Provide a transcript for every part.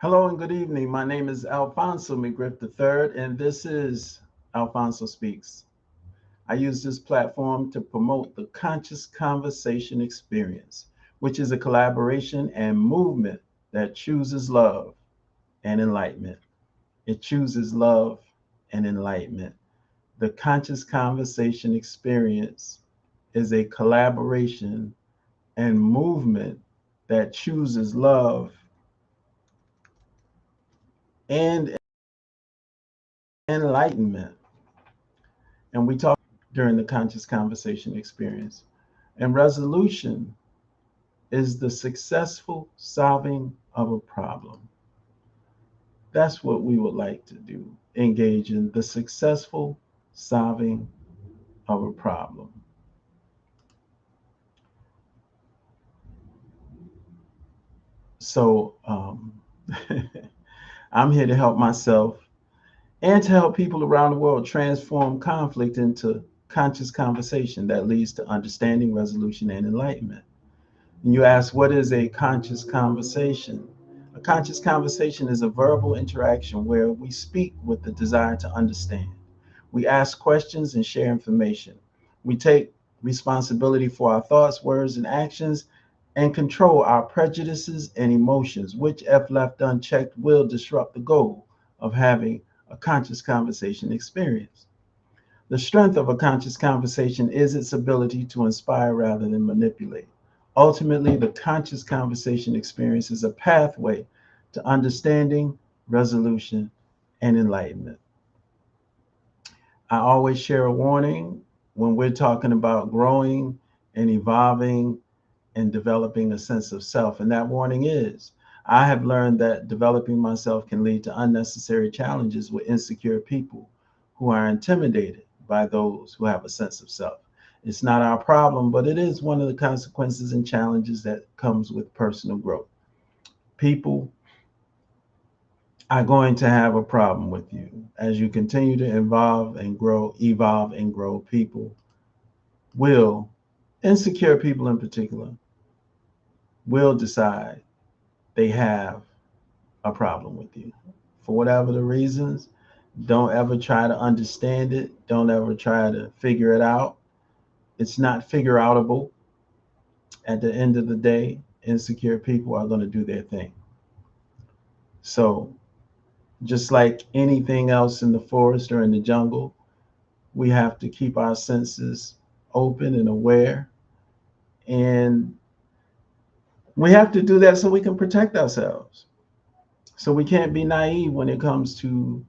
Hello and good evening. My name is Alphonso McGriff III, and this is Alphonso Speaks. I use this platform to promote the conscious conversation experience, which is a collaboration and movement that chooses love and enlightenment. It chooses love and enlightenment. The conscious conversation experience is a collaboration and movement that chooses love and enlightenment. And we talk during the conscious conversation experience. And resolution is the successful solving of a problem. That's what we would like to do. Engage in the successful solving of a problem. So I'm here to help myself and to help people around the world transform conflict into conscious conversation that leads to understanding, resolution, and enlightenment. And you ask, what is a conscious conversation? A conscious conversation is a verbal interaction where we speak with the desire to understand. We ask questions and share information. We take responsibility for our thoughts, words, and actions and control our prejudices and emotions, which, if left unchecked, will disrupt the goal of having a conscious conversation experience. The strength of a conscious conversation is its ability to inspire rather than manipulate. Ultimately, the conscious conversation experience is a pathway to understanding, resolution, and enlightenment. I always share a warning when we're talking about growing and evolving and developing a sense of self. And that warning is I have learned that developing myself can lead to unnecessary challenges with insecure people who are intimidated by those who have a sense of self. It's not our problem, but it is one of the consequences and challenges that comes with personal growth. People are going to have a problem with you as you continue to evolve and grow. People will, insecure people in particular, will decide they have a problem with you. For whatever the reasons, don't ever try to understand it. Don't ever try to figure it out. It's not figure outable. At the end of the day, insecure people are going to do their thing. So, just like anything else in the forest or in the jungle, we have to keep our senses open and aware. And we have to do that so we can protect ourselves. So, we can't be naive when it comes to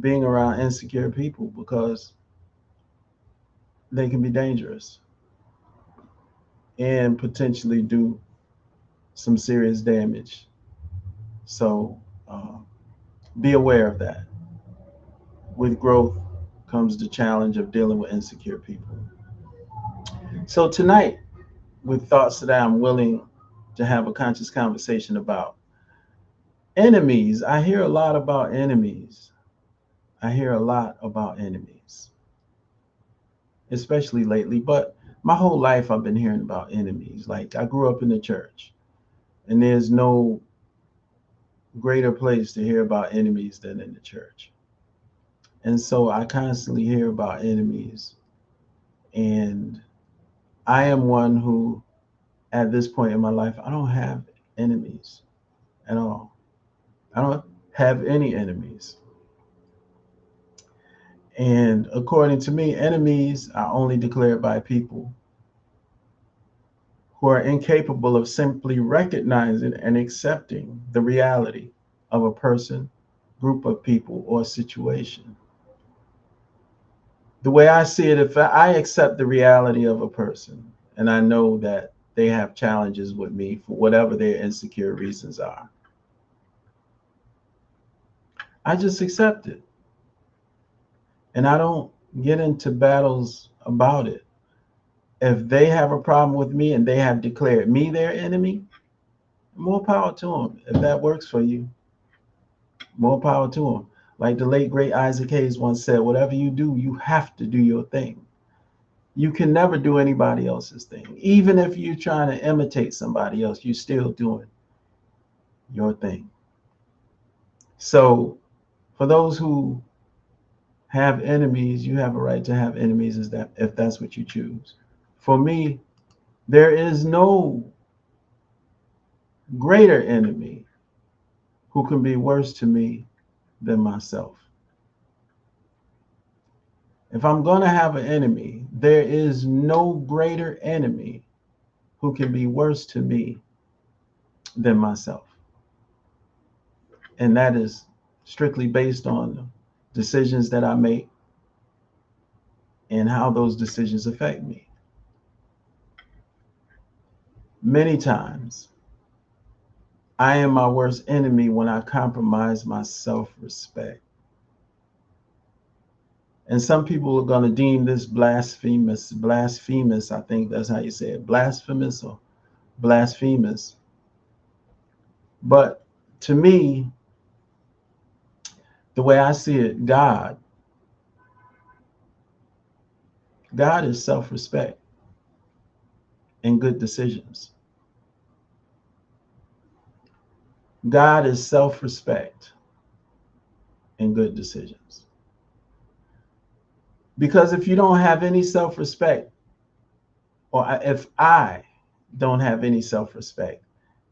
being around insecure people because they can be dangerous and potentially do some serious damage. So uh, be aware of that. With growth comes the challenge of dealing with insecure people. So tonight, with thoughts that I'm willing to have a conscious conversation about enemies, I hear a lot about enemies. I hear a lot about enemies, especially lately. But my whole life, I've been hearing about enemies. Like I grew up in the church, and there's no greater place to hear about enemies than in the church. And so I constantly hear about enemies. And I am one who, at this point in my life, I don't have enemies at all. I don't have any enemies. And according to me, enemies are only declared by people who are incapable of simply recognizing and accepting the reality of a person, group of people, or situation. The way I see it, if I accept the reality of a person and I know that they have challenges with me for whatever their insecure reasons are, I just accept it. And I don't get into battles about it. If they have a problem with me and they have declared me their enemy, more power to them. If that works for you, more power to them. Like the late great Isaac Hayes once said, whatever you do, you have to do your thing. You can never do anybody else's thing. Even if you're trying to imitate somebody else, you're still doing your thing. So for those who have enemies, you have a right to have enemies, is that if that's what you choose. For me, there is no greater enemy who can be worse to me than myself. If I'm going to have an enemy, there is no greater enemy who can be worse to me than myself. And that is strictly based on decisions that I make and how those decisions affect me. Many times, I am my worst enemy when I compromise my self respect. And some people are going to deem this blasphemous, I think that's how you say it, blasphemous or blasphemous. But to me, the way I see it, God is self respect and good decisions. God is self respect and good decisions. Because if you don't have any self respect, or if I don't have any self respect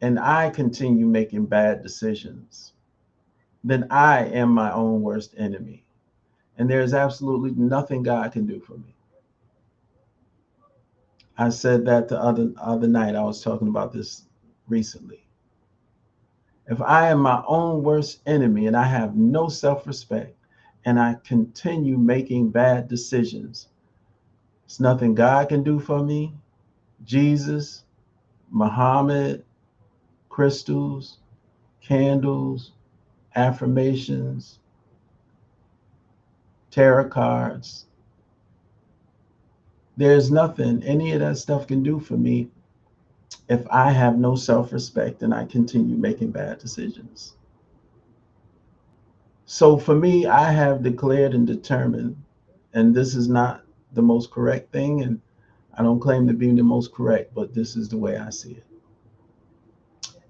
and I continue making bad decisions, then I am my own worst enemy. And there is absolutely nothing God can do for me. I said that the other night. I was talking about this recently. If I am my own worst enemy and I have no self respect and I continue making bad decisions, it's nothing God can do for me. Jesus, Muhammad, crystals, candles, affirmations, tarot cards. There's nothing any of that stuff can do for me if I have no self respect and I continue making bad decisions. So for me, I have declared and determined, and this is not the most correct thing, and I don't claim to be the most correct, but this is the way I see it.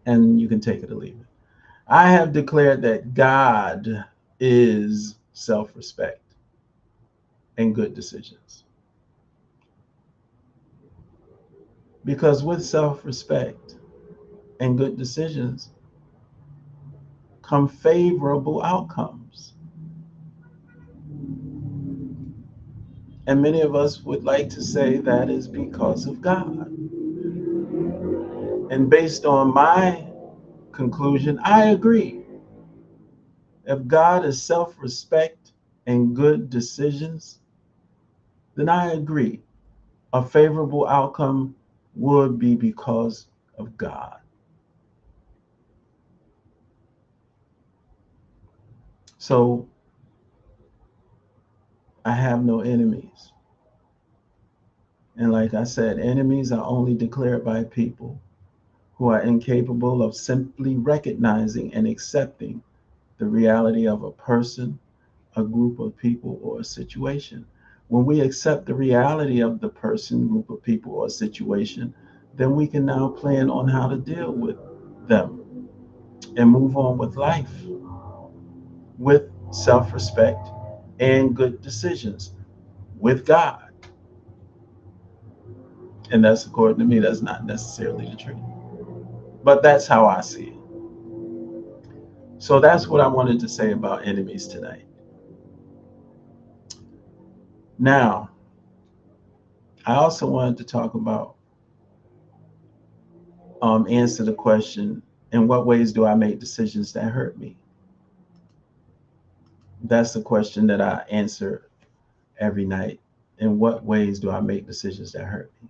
And you can take it or leave it. I have declared that God is self respect and good decisions. Because with self respect and good decisions come favorable outcomes. And many of us would like to say that is because of God. And based on my conclusion, I agree. If God is self respect and good decisions, then I agree. A favorable outcome would be because of God. So I have no enemies. And like I said, enemies are only declared by people who are incapable of simply recognizing and accepting the reality of a person, a group of people, or a situation. When we accept the reality of the person, group of people, or situation, then we can now plan on how to deal with them and move on with life with self respect and good decisions with God. And that's according to me, that's not necessarily the truth. But that's how I see it. So that's what I wanted to say about enemies tonight. Now, I also wanted to talk about, answer the question, in what ways do I make decisions that hurt me? That's the question that I answer every night. In what ways do I make decisions that hurt me?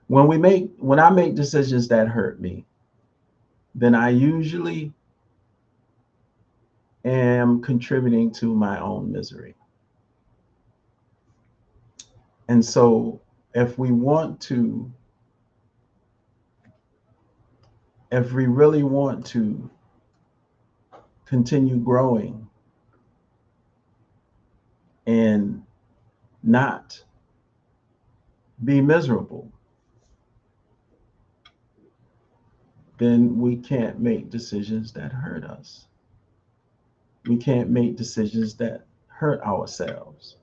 When I make decisions that hurt me, then I usually am contributing to my own misery. And so if we want to, if we really want to continue growing and not be miserable, then we can't make decisions that hurt us. We can't make decisions that hurt ourselves.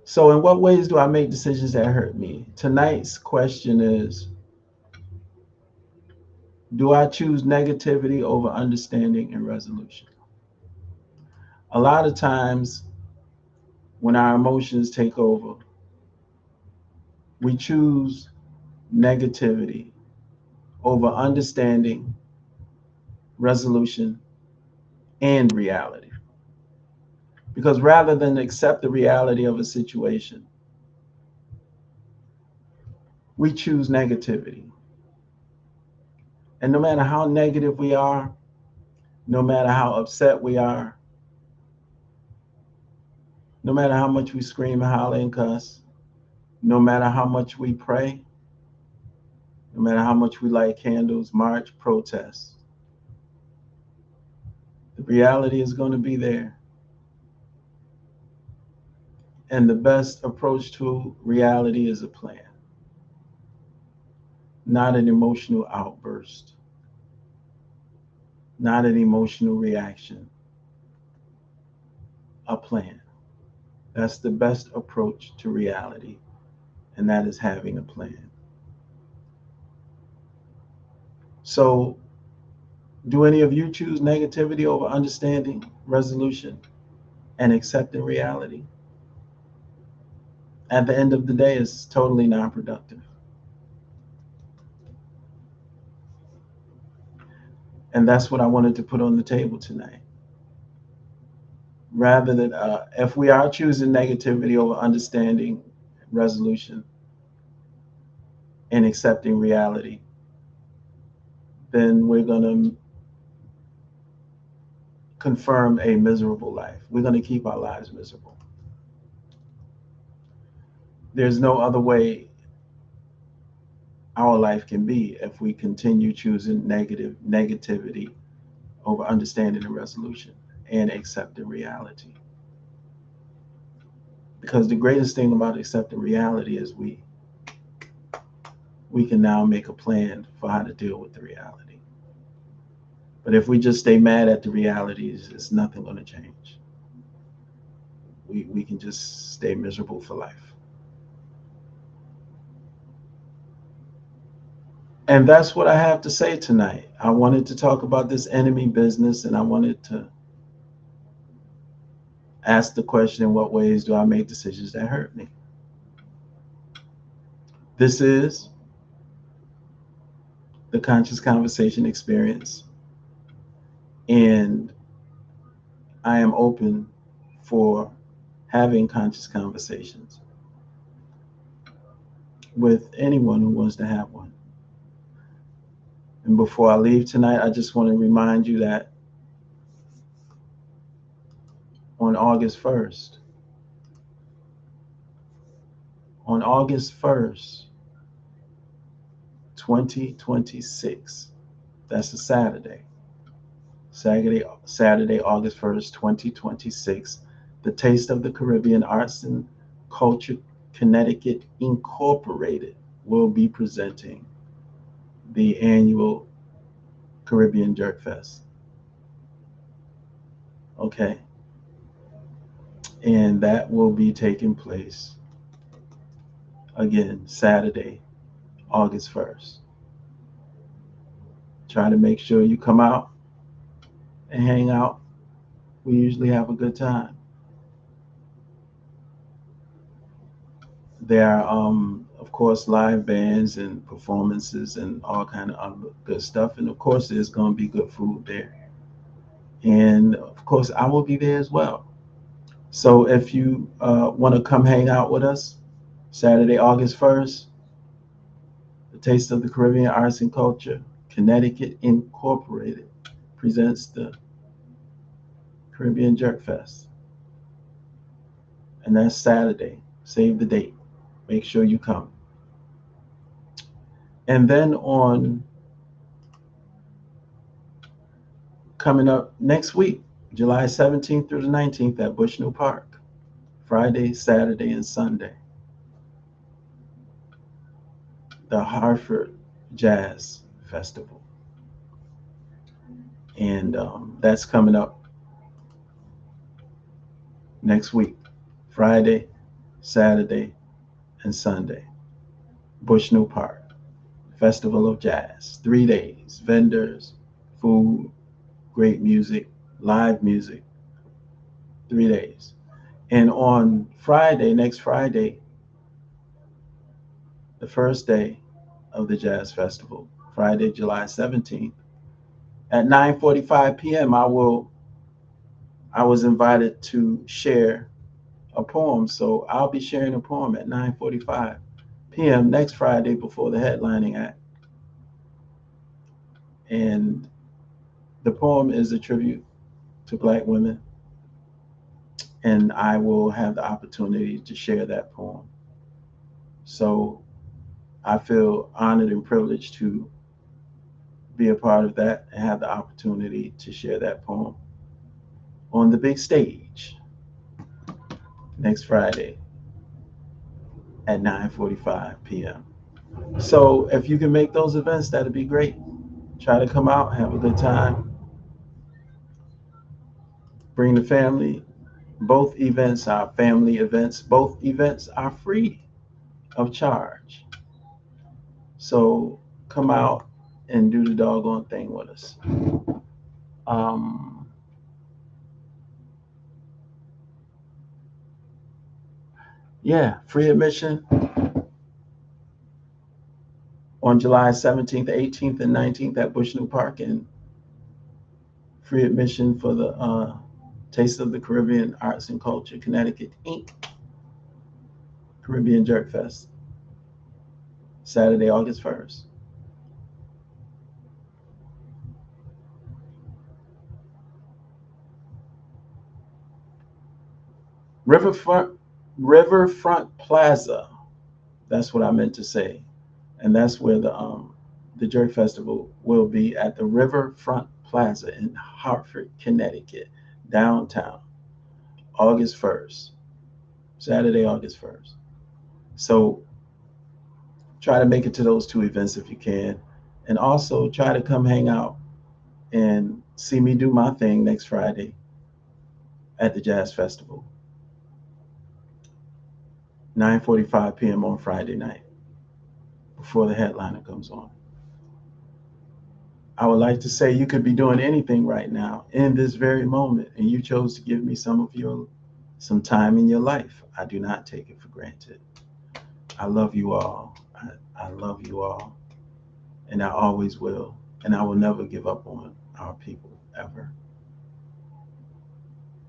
So, in what ways do I make decisions that hurt me? Tonight's question is, do I choose negativity over understanding and resolution? A lot of times, when our emotions take over, we choose negativity over understanding, resolution, and reality. Because rather than accept the reality of a situation, we choose negativity. And no matter how negative we are, no matter how upset we are, no matter how much we scream and holler and cuss, no matter how much we pray, no matter how much we light candles, march, protest, the reality is going to be there. And the best approach to reality is a plan, not an emotional outburst, not an emotional reaction, a plan. That's the best approach to reality, and that is having a plan. So, do any of you choose negativity over understanding, resolution, and accepting reality? At the end of the day, it's totally non-productive. And that's what I wanted to put on the table tonight. Rather than, if we are choosing negativity over understanding, resolution, and accepting reality, then we're going to confirm a miserable life. We're going to keep our lives miserable. There's no other way our life can be if we continue choosing negativity over understanding and resolution and accepting reality. Because the greatest thing about accepting reality is we can now make a plan for how to deal with the reality. But if we just stay mad at the realities, it's nothing going to change. We can just stay miserable for life. And that's what I have to say tonight. I wanted to talk about this enemy business, and I wanted to ask the question, in what ways do I make decisions that hurt me? This is the Conscious Conversation experience, and I am open for having conscious conversations with anyone who wants to have one. And before I leave tonight, I just want to remind you that on August 1st, on August 1st, 2026, that's a Saturday, August 1st, 2026, the Taste of the Caribbean Arts and Culture Connecticut Incorporated will be presenting the annual Caribbean Jerk Fest. Okay. And that will be taking place again Saturday, August 1st. Try to make sure you come out and hang out. We usually have a good time. There are, of course, live bands and performances and all kind of other good stuff. And of course, there's going to be good food there. And of course, I will be there as well. So if you want to come hang out with us, Saturday, August 1st, the Taste of the Caribbean Arts and Culture, Connecticut Incorporated presents the Caribbean Jerk Fest. And that's Saturday. Save the date. Make sure you come. And then on coming up next week, July 17th through the 19th at Bushnell Park, Friday, Saturday, and Sunday, the Hartford Jazz Festival. And that's coming up next week, Friday, Saturday, and Sunday. Bushnell Park, Festival of Jazz, 3 days, vendors, food, great music, live music, 3 days. And on Friday, next Friday, the first day of the Jazz Festival, Friday, July 17th, at 9:45 p.m., I was invited to share a poem. So I'll be sharing a poem at 9:45 p.m. next Friday before the headlining act. And the poem is a tribute to Black women, and I will have the opportunity to share that poem. So I feel honored and privileged to be a part of that and have the opportunity to share that poem on the big stage next Friday at 9:45 p.m. So if you can make those events, that'd be great. Try to come out, have a good time, bring the family. Both events are family events. Both events are free of charge. So come out and do the doggone thing with us. Um, yeah, free admission on July 17th, 18th, and 19th at Bushnell Park, and free admission for the Taste of the Caribbean Arts and Culture Connecticut Inc. Caribbean Jerk Fest, Saturday, August 1st. Riverfront Riverfront Plaza. That's what I meant to say, and that's where the Jerk Festival will be at the Riverfront Plaza in Hartford, Connecticut, downtown, August 1st, Saturday, August 1st. So try to make it to those two events if you can, and also try to come hang out and see me do my thing next Friday at the Jazz Festival, 9:45 p.m. on Friday night before the headliner comes on. I would like to say you could be doing anything right now in this very moment, and you chose to give me some time in your life. I do not take it for granted. I love you all. I love you all, and I always will, and I will never give up on our people ever.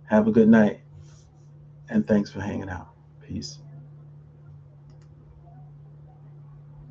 Have a good night, and thanks for hanging out. Peace.